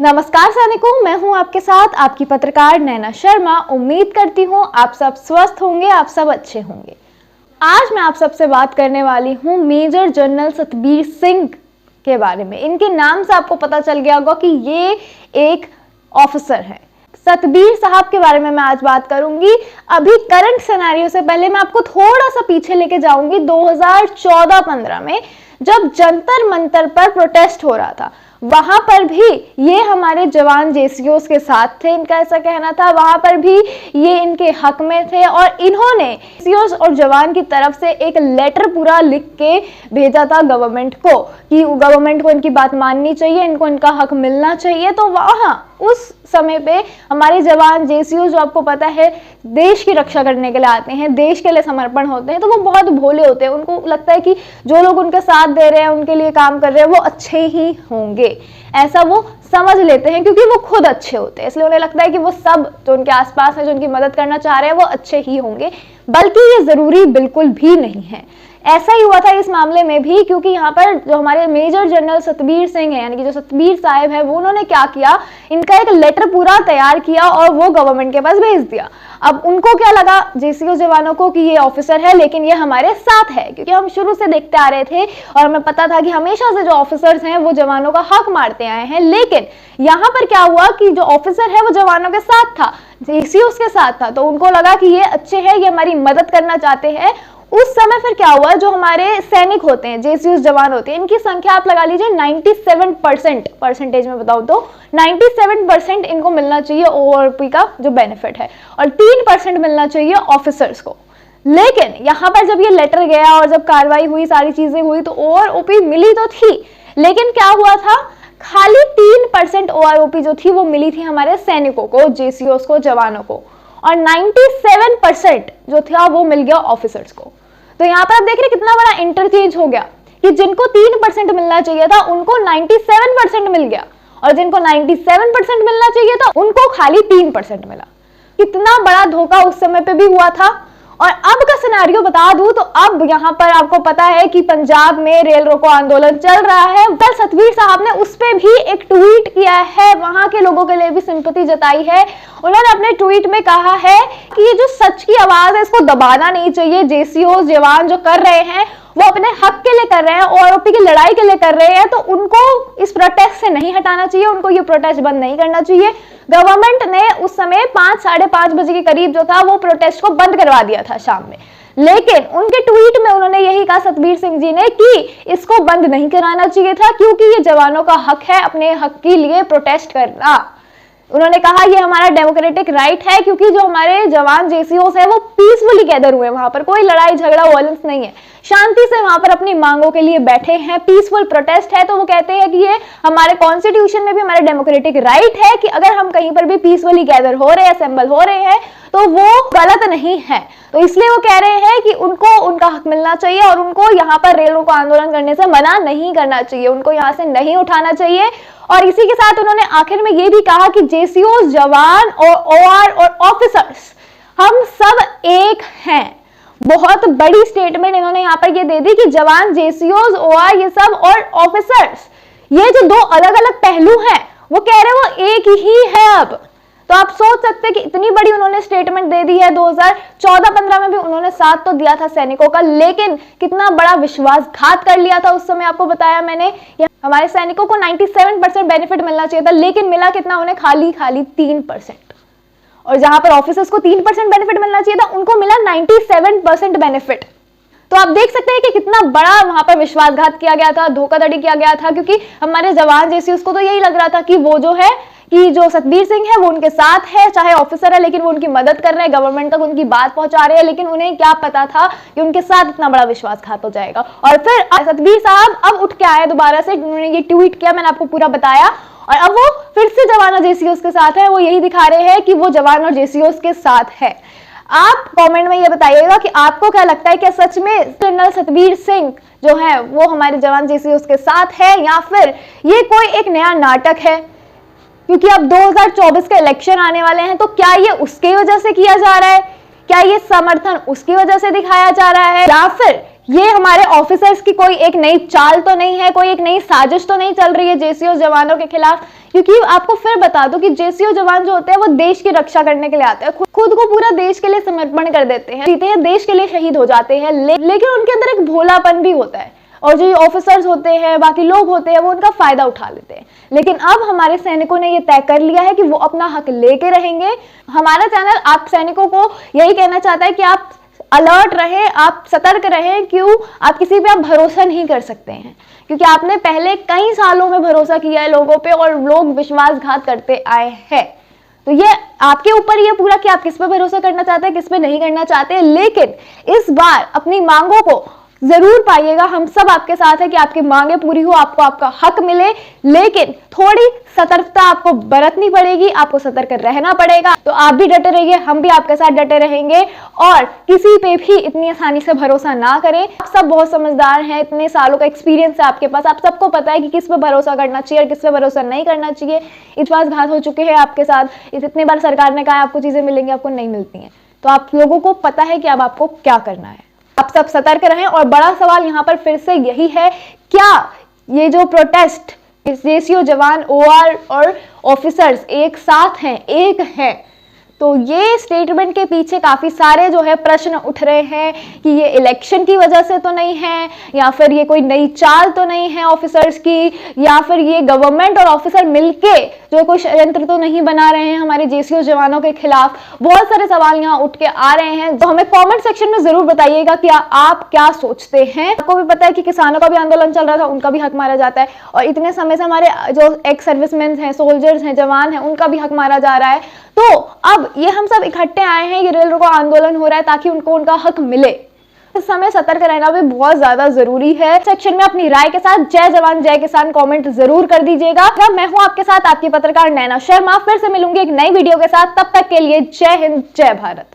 नमस्कार सैनिकों, मैं हूं आपके साथ आपकी पत्रकार नैना शर्मा। उम्मीद करती हूं आप सब स्वस्थ होंगे, आप सब अच्छे होंगे। आज मैं आप सबसे बात करने वाली हूं मेजर जनरल सतबीर सिंह के बारे में। इनके नाम से आपको पता चल गया होगा कि ये एक ऑफिसर है। सतबीर साहब के बारे में मैं आज बात करूंगी। अभी करंट सिनेरियो से पहले मैं आपको थोड़ा सा पीछे लेके जाऊंगी 2014-15 में, जब जंतर मंतर पर प्रोटेस्ट हो रहा था। वहां पर भी ये हमारे जवान जेसीओस के साथ थे, इनका ऐसा कहना था। वहां पर भी ये इनके हक में थे और इन्होंने जेसीओस और जवान की तरफ से एक लेटर पूरा लिख के भेजा था गवर्नमेंट को कि गवर्नमेंट को इनकी बात माननी चाहिए, इनको इनका हक मिलना चाहिए। तो वहां उस समय पे हमारे जवान जेसीओ, जो आपको पता है देश की रक्षा करने के लिए आते हैं, देश के लिए समर्पण होते हैं, तो वो बहुत भोले होते हैं। उनको लगता है कि जो लोग उनके साथ दे रहे हैं, उनके लिए काम कर रहे हैं, वो अच्छे ही होंगे, ऐसा वो समझ लेते हैं क्योंकि वो खुद अच्छे होते हैं। इसलिए उन्हें लगता है कि वो सब जो उनके आसपास है, जो उनकी मदद करना चाह रहे हैं, वो अच्छे ही होंगे, बल्कि ये जरूरी बिल्कुल भी नहीं है। ऐसा ही हुआ था इस मामले में भी, क्योंकि यहाँ पर जो हमारे मेजर जनरल सतबीर सिंह है, यानी कि जो सतबीर साहब है, वो उन्होंने क्या किया, इनका एक लेटर पूरा तैयार किया और वो गवर्नमेंट के पास भेज दिया। अब उनको क्या लगा जेसीओ जवानों को कि ये ऑफिसर है लेकिन ये हमारे साथ है, क्योंकि हम शुरू से देखते आ रहे थे और हमें पता था कि हमेशा से जो ऑफिसर्स हैं वो जवानों का हक मारते आए हैं। लेकिन यहाँ पर क्या हुआ कि जो ऑफिसर है वो जवानों के साथ था, जेसीओ के साथ था, तो उनको लगा कि ये अच्छे हैं, ये हमारी मदद करना चाहते हैं। उस समय फिर क्या हुआ, जो हमारे सैनिक होते हैं, जेसीओ जवान होते हैं, इनकी संख्या आप लगा लीजिए 97% परसेंटेज में बताऊं तो 97% इनको मिलना चाहिए ओआरओपी का जो बेनिफिट है, और 3% मिलना चाहिए ऑफिसर्स को। लेकिन यहाँ पर जब ये लेटर गया और जब कार्रवाई हुई, सारी चीजें हुई, तो ओआरओपी मिली तो थी, लेकिन क्या हुआ था, खाली 3% ओआरओपी जो थी वो मिली थी हमारे सैनिकों को, जेसीओ को, जवानों को, और 97% जो था वो मिल गया ऑफिसर्स को। तो यहाँ पर आप देख रहे कितना बड़ा इंटरचेंज हो गया कि जिनको 3% मिलना चाहिए था उनको 97% मिल गया, और जिनको 97% मिलना चाहिए था उनको खाली 3% मिला। कितना बड़ा धोखा उस समय पे भी हुआ था। और अब का सिनेरियो बता दूं तो अब यहाँ पर आपको पता है कि पंजाब में रेल रोको आंदोलन चल रहा है। कल सतबीर साहब ने उस पे भी एक ट्वीट किया है, वहां के लोगों के लिए भी सिंपैथी जताई है। उन्होंने अपने ट्वीट में कहा है कि ये जो सच की आवाज है इसको दबाना नहीं चाहिए। जेसीओ जवान जो कर रहे हैं वो अपने हक के लिए कर रहे हैं, ओआरओपी की लड़ाई के लिए कर रहे हैं, तो उनको इस प्रोटेस्ट से नहीं हटाना चाहिए, उनको ये प्रोटेस्ट बंद नहीं करना चाहिए। गवर्नमेंट ने उस समय 5-5:30 बजे के करीब जो था वो प्रोटेस्ट को बंद करवा दिया था शाम में, लेकिन उनके ट्वीट में उन्होंने यही कहा, सतबीर सिंह जी ने, कि इसको बंद नहीं कराना चाहिए था क्योंकि ये जवानों का हक है अपने हक के लिए प्रोटेस्ट करना। उन्होंने कहा ये हमारा डेमोक्रेटिक राइट है, क्योंकि जो हमारे जवान जेसीओ है वो पीसफुली गैदर हुए, वहां पर कोई लड़ाई झगड़ा वायलेंस नहीं है, शांति से वहां पर अपनी मांगों के लिए बैठे हैं, पीसफुल प्रोटेस्ट है। तो वो कहते हैं कि ये हमारे कॉन्स्टिट्यूशन में भी हमारा डेमोक्रेटिक राइट है कि अगर हम कहीं पर भी पीसफुली गैदर हो रहे हैं, असेंबल हो रहे हैं, तो वो गलत नहीं है। तो इसलिए वो कह रहे हैं कि उनको उनका हक मिलना चाहिए और उनको यहाँ पर रेल रोको आंदोलन करने से मना नहीं करना चाहिए, उनको यहाँ से नहीं उठाना चाहिए। और इसी के साथ उन्होंने आखिर में ये भी कहा कि जेसीओ, जवान और ओआर और ऑफिसर्स हम सब एक हैं। बहुत बड़ी स्टेटमेंट इन्होंने यहाँ पर ये दे दी कि जवान, जेसीओ, ओआर, ये सब और ऑफिसर्स, ये जो दो अलग अलग पहलू हैं, वो कह रहे हैं वो एक ही है अब। तो आप सोच सकते हैं कि इतनी बड़ी उन्होंने स्टेटमेंट दे दी है। 2014-15 में भी उन्होंने साथ तो दिया था सैनिकों का, लेकिन कितना बड़ा विश्वासघात कर लिया था उस समय, आपको बताया मैंने। हमारे सैनिकों को 97% बेनिफिट मिलना चाहिए था, लेकिन मिला कितना उन्हें, खाली 3%। और जहां पर ऑफिसर्स को 3% बेनिफिट मिलना चाहिए था, उनको मिला 97% बेनिफिट। तो आप देख सकते हैं कि कितना बड़ा वहां पर विश्वासघात किया गया था, धोखाधड़ी किया गया था, क्योंकि हमारे जवान जैसे उसको तो यही लग रहा था कि वो जो है कि जो सतबीर सिंह है वो उनके साथ है, चाहे ऑफिसर है, लेकिन वो उनकी मदद कर रहे हैं, गवर्नमेंट तक उनकी बात पहुंचा रहे हैं। लेकिन उन्हें क्या पता था कि उनके साथ इतना बड़ा विश्वासघात हो जाएगा। और फिर सतबीर साहब अब उठ के आए दोबारा से, उन्होंने ये ट्वीट किया, मैंने आपको पूरा बताया, और अब वो फिर से जवान और जेसीओ के साथ है। वो यही दिखा रहे हैं कि वो जवान और जेसीओ के साथ है। आप कमेंट में ये बताइएगा कि आपको क्या लगता है, क्या सच में जनरल सतबीर सिंह जो है वो हमारे जवान जेसीओ के साथ है, या फिर ये कोई एक नया नाटक है? क्योंकि अब 2024 के इलेक्शन आने वाले हैं, तो क्या ये उसकी वजह से किया जा रहा है? क्या ये समर्थन उसकी वजह से दिखाया जा रहा है, या फिर ये हमारे ऑफिसर्स की कोई एक नई चाल तो नहीं है, कोई एक नई साजिश तो नहीं चल रही है जेसीओ जवानों के खिलाफ? क्योंकि आपको फिर बता दो कि जेसीओ जवान जो होते हैं वो देश की रक्षा करने के लिए आते हैं, खुद को पूरा देश के लिए समर्पण कर देते हैं, जीते हैं, देश के लिए शहीद हो जाते हैं, लेकिन उनके अंदर एक भोलापन भी होता है और जो ऑफिसर्स होते हैं, बाकी लोग होते हैं, वो उनका फायदा उठा लेते हैं। लेकिन अब हमारे सैनिकों ने ये तय कर लिया है कि वो अपना हक लेके रहेंगे। हमारा चैनल आप सैनिकों को यही कहना चाहता है कि आप अलर्ट रहें, आप सतर्क रहें। क्यों? आप किसी पे आप भरोसा नहीं कर सकते हैं, क्योंकि आपने पहले कई सालों में भरोसा किया है लोगों पे और लोग विश्वासघात करते आए हैं। तो ये आपके ऊपर ये पूरा कि आप किस पे भरोसा करना चाहते हैं, किस पे नहीं करना चाहते। लेकिन इस बार अपनी मांगों को जरूर पाइएगा, हम सब आपके साथ है कि आपकी मांगे पूरी हो, आपको आपका हक मिले। लेकिन थोड़ी सतर्कता आपको बरतनी पड़ेगी, आपको सतर्क रहना पड़ेगा। तो आप भी डटे रहिए, हम भी आपके साथ डटे रहेंगे और किसी पे भी इतनी आसानी से भरोसा ना करें। आप सब बहुत समझदार हैं, इतने सालों का एक्सपीरियंस है आपके पास, आप सबको पता है कि किस पे भरोसा करना चाहिए और किस पे भरोसा नहीं करना चाहिए। विश्वासघात हो चुके हैं आपके साथ, इतनी बार सरकार ने कहा आपको चीजें मिलेंगी, आपको नहीं मिलती हैं। तो आप लोगों को पता है कि अब आपको क्या करना है। आप सब सतर्क रहें। और बड़ा सवाल यहाँ पर फिर से यही है, क्या ये जो प्रोटेस्ट जेसीओ जवान, ओआर और ऑफिसर्स एक साथ हैं, एक हैं? तो ये स्टेटमेंट के पीछे काफी सारे जो है प्रश्न उठ रहे हैं कि ये इलेक्शन की वजह से तो नहीं है, या फिर ये कोई नई चाल तो नहीं है ऑफिसर्स की, या फिर ये गवर्नमेंट और ऑफिसर मिलके जो कोई षड्यंत्र तो नहीं बना रहे हैं हमारे जेसीओ जवानों के खिलाफ। बहुत सारे सवाल यहाँ उठ के आ रहे हैं, तो हमें कमेंट सेक्शन में जरूर बताइएगा कि आप क्या सोचते हैं। आपको भी पता है कि किसानों का भी आंदोलन चल रहा था, उनका भी हक मारा जाता है, और इतने समय से हमारे जो एक्स सर्विसमैन हैं, सोल्जर्स हैं, जवान हैं, उनका भी हक मारा जा रहा है। तो अब ये हम सब इकट्ठे आए हैं, ये रेल रोको आंदोलन हो रहा है ताकि उनको उनका हक मिले। इस समय सतर्क रहना भी बहुत ज्यादा जरूरी है। सेक्शन में अपनी राय के साथ जय जवान जय किसान कमेंट जरूर कर दीजिएगा। मैं हूं आपके साथ आपकी पत्रकार नैना शर्मा, फिर से मिलूंगी एक नई वीडियो के साथ। तब तक के लिए जय हिंद, जय भारत।